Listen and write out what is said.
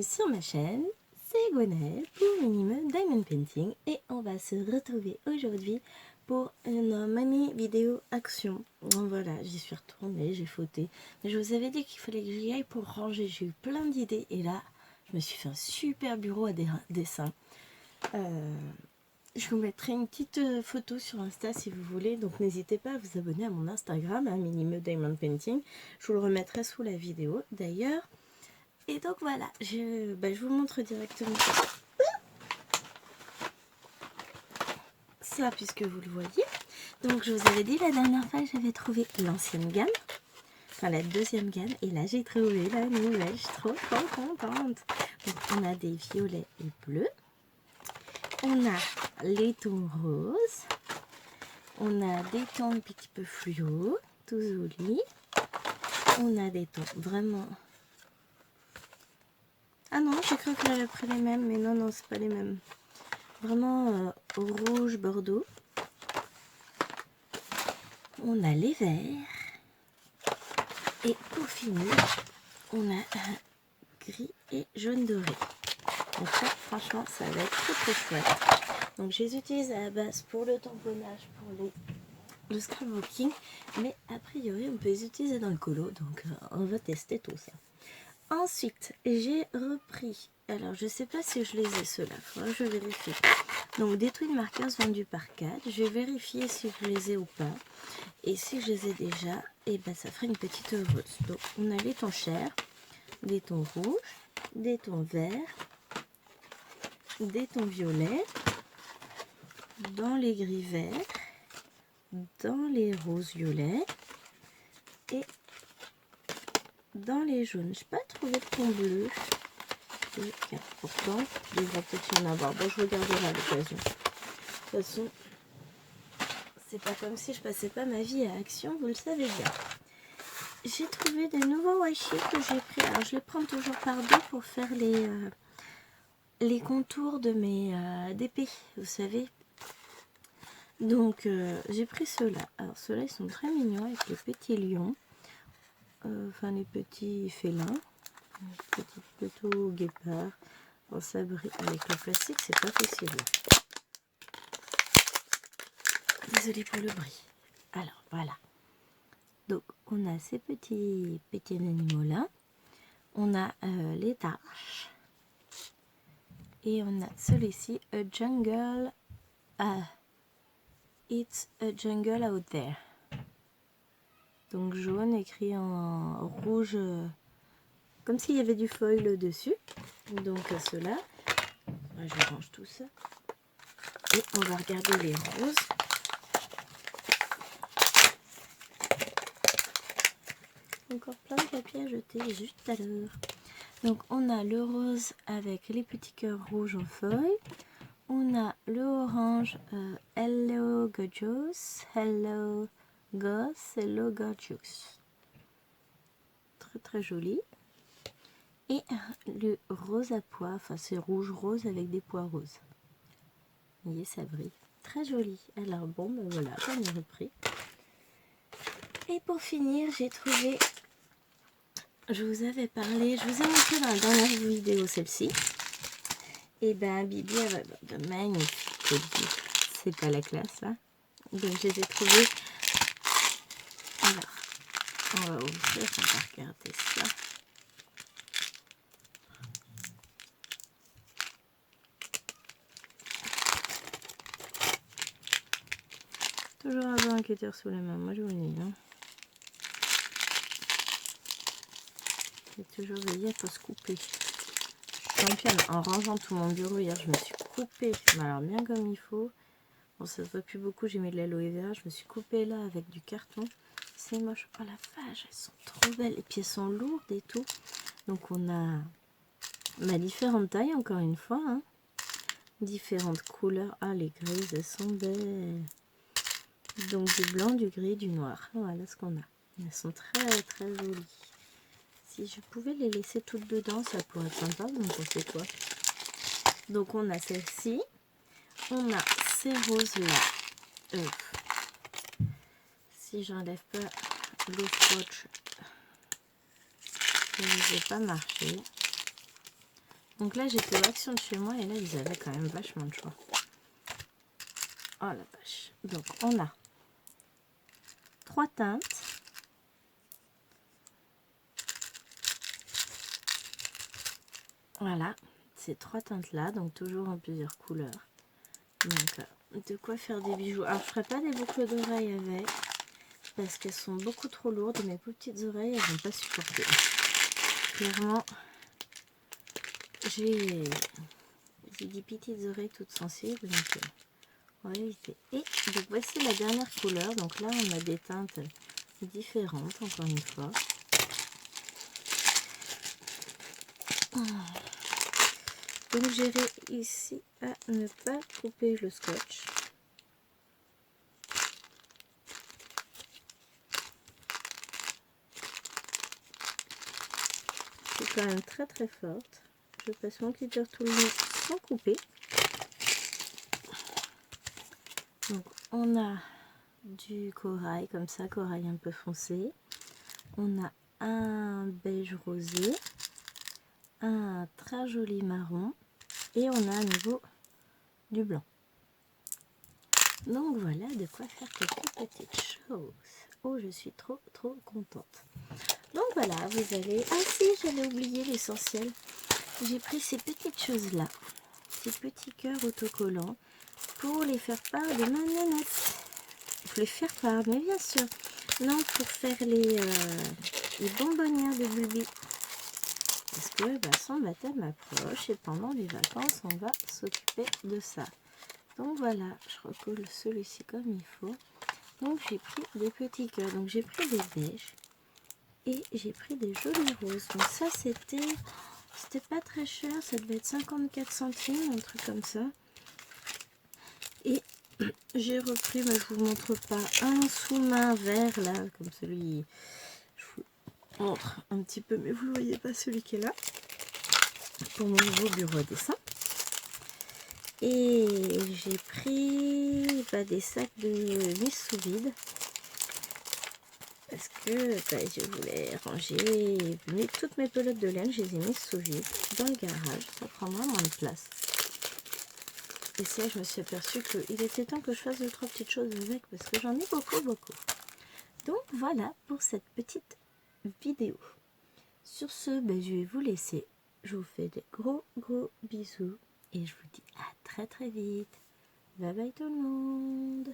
sur ma chaîne, c'est Gwenaëlle pour Minimum Diamond Painting et on va se retrouver aujourd'hui pour une mini vidéo action. Donc voilà, j'y suis retournée, j'ai fauté, mais je vous avais dit qu'il fallait que j'y aille pour ranger, j'ai eu plein d'idées et là je me suis fait un super bureau à dessin. Je vous mettrai une petite photo sur Insta si vous voulez, donc n'hésitez pas à vous abonner à mon Instagram, Minimum Diamond Painting, je vous le remettrai sous la vidéo d'ailleurs. Et donc voilà, je vous montre directement ça puisque vous le voyez. Donc je vous avais dit la dernière fois j'avais trouvé l'ancienne gamme, enfin la deuxième gamme, et là j'ai trouvé la nouvelle, je suis trop contente. Donc on a des violets et bleus, on a les tons roses, on a des tons un petit peu fluo, tout jolis, on a des tons vraiment... Ah non, j'ai cru que j'avais pris les mêmes, mais non, c'est pas les mêmes. Vraiment rouge bordeaux. On a les verts. Et pour finir, on a gris et jaune doré. Donc ça, franchement, ça va être très chouette. Donc je les utilise à la base pour le tamponnage, pour le scrapbooking. Mais a priori, on peut les utiliser dans le colo. Donc on va tester tout ça. Ensuite, j'ai repris, alors je sais pas si je les ai ceux-là, faudra que je vérifie. Donc des twin markers vendus par 4, je vais vérifier si je les ai ou pas. Et si je les ai déjà, et ben ça ferait une petite heureuse. Donc on a les tons chers, des tons rouges, des tons verts, des tons violets, dans les gris verts, dans les roses violets et dans les jaunes. Je n'ai pas trouvé de ton bleu. Pourtant, il devrait peut-être y en avoir. Bon, je regarderai à l'occasion. De toute façon, c'est pas comme si je passais pas ma vie à Action, vous le savez bien. J'ai trouvé des nouveaux washi que j'ai pris. Alors, je les prends toujours par deux pour faire les contours de mes d'épée, vous savez. Donc, j'ai pris ceux-là. Alors, ceux-là, ils sont très mignons avec les petits lions. Enfin, les petits félins. Petit poteau guépard. Bon, ça brille. Avec le plastique, c'est pas possible. Désolée pour le bruit. Alors, voilà. Donc, on a ces petits animaux-là. On a les tarches. Et on a celui-ci, a jungle. It's a jungle out there. Donc, jaune écrit en rouge, comme s'il y avait du foil dessus. Donc, ceux-là. Je range tout ça. Et on va regarder les roses. Encore plein de papier à jeter juste à l'heure. Donc on a le rose avec les petits cœurs rouges en feuilles. On a le orange Hello Gorgeous, Hello Goss, Hello Gorgeous. Très joli. Et le rose à pois, enfin c'est rouge rose avec des pois roses. Vous voyez, ça brille. Très joli. Alors bon, ben voilà, j'en ai repris. Et pour finir, j'ai trouvé... Je vous avais parlé, je vous ai montré dans la dernière vidéo celle-ci. Et ben Bibi, elle va magnifique. C'est pas la classe là. Donc je les ai trouvés. Alors, on va ouvrir, on va regarder ça. Toujours avoir un cutter sous la main, moi je vous le dis. Hein. J'ai toujours veillé à pas se couper. Championne, en rangeant tout mon bureau hier, je me suis coupée, mais alors bien comme il faut. Bon, ça se voit plus beaucoup, j'ai mis de l'aloe vera, je me suis coupée là avec du carton. C'est moche. Oh la vache, elles sont trop belles. Et puis elles sont lourdes et tout. Donc on a différentes tailles, encore une fois. Hein. Différentes couleurs. Ah, les grises, elles sont belles. Donc du blanc, du gris, du noir. Voilà ce qu'on a. Elles sont très jolies. Si je pouvais les laisser toutes dedans, ça pourrait être sympa. Vous en pensez quoi? Donc on a celle-ci. On a ces roses-là. Si j'enlève pas le scotch, ça ne va pas marcher. Donc là, j'étais au Action de chez moi et là, ils avaient quand même vachement de choix. Oh la vache. Donc, on a 3 teintes. Voilà, ces 3 teintes-là, donc toujours en plusieurs couleurs. Donc, de quoi faire des bijoux. Alors, je ferai pas des boucles d'oreilles avec, parce qu'elles sont beaucoup trop lourdes. Mes petites oreilles, elles vont pas supporter. Clairement, j'ai des petites oreilles toutes sensibles, donc on va éviter. Et donc voici la dernière couleur. Donc là, on a des teintes différentes, encore une fois. Donc j'ai réussi à ne pas couper le scotch. Je suis quand même très très forte. Je passe mon cutter tout le long sans couper. Donc on a du corail comme ça, corail un peu foncé. On a un beige rosé, un très joli marron et on a à nouveau du blanc. Donc voilà de quoi faire quelques petites choses. Oh, je suis trop contente. Donc voilà, vous allez... Ah si, j'avais oublié l'essentiel. J'ai pris ces petites choses là, ces petits cœurs autocollants pour les faire part de ma nanette. Pour les faire part, mais bien sûr. Non, pour faire les bonbonnières de Bulbi. Parce que bah, son baptême approche et pendant les vacances, on va s'occuper de ça. Donc voilà, je recolle celui-ci comme il faut. Donc j'ai pris des petits cœurs. Donc j'ai pris des beiges et j'ai pris des jolis roses. Donc ça c'était pas très cher, ça devait être 54 centimes, un truc comme ça. Et j'ai repris, mais je vous montre pas, un sous-main vert là, comme celui, je vous montre un petit peu, mais vous ne voyez pas celui qui est là, pour mon nouveau bureau à dessin. Et j'ai pris des sacs de mise sous vide, parce que je voulais ranger toutes mes pelotes de laine, je les ai mises sous vide dans le garage, ça prendra moins de place. Et ça, je me suis aperçue qu'il était temps que je fasse 2-3 petites choses avec, parce que j'en ai beaucoup. Donc voilà pour cette petite vidéo. Sur ce, je vais vous laisser. Je vous fais des gros bisous et je vous dis à très vite. Bye bye tout le monde.